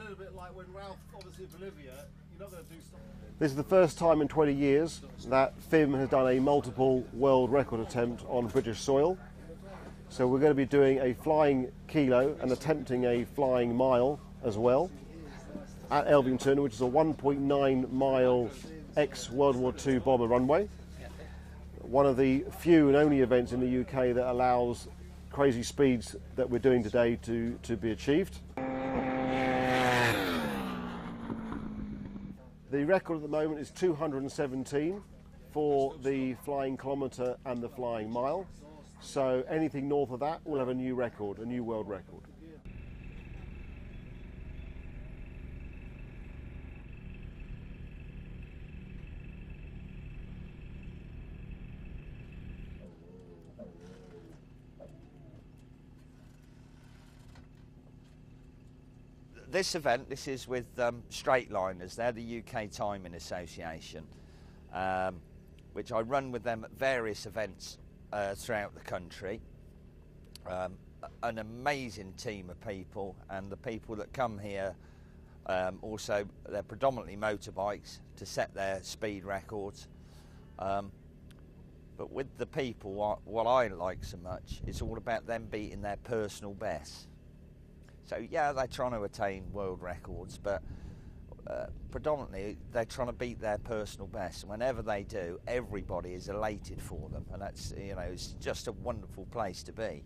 little bit like when Ralph, obviously Bolivia, you're not going to do stuff. This is the first time in 20 years that FIM has done a multiple world record attempt on British soil. So we're going to be doing a flying kilo and attempting a flying mile as well at Elvington, which is a 1.9 mile ex-World War II bomber runway. One of the few and only events in the UK that allows crazy speeds that we're doing today to be achieved. The record at the moment is 217 for the flying kilometre and the flying mile. So anything north of that will have a new record, a new world record. This event, this is with Straight Liners. They're the UK Timing Association, which I run with them at various events throughout the country. An amazing team of people, and the people that come here also, they're predominantly motorbikes to set their speed records. But with the people, what I like so much, it's all about them beating their personal best. So yeah, they're trying to attain world records, but predominantly they're trying to beat their personal best. And whenever they do, everybody is elated for them, and that's, you know, it's just a wonderful place to be.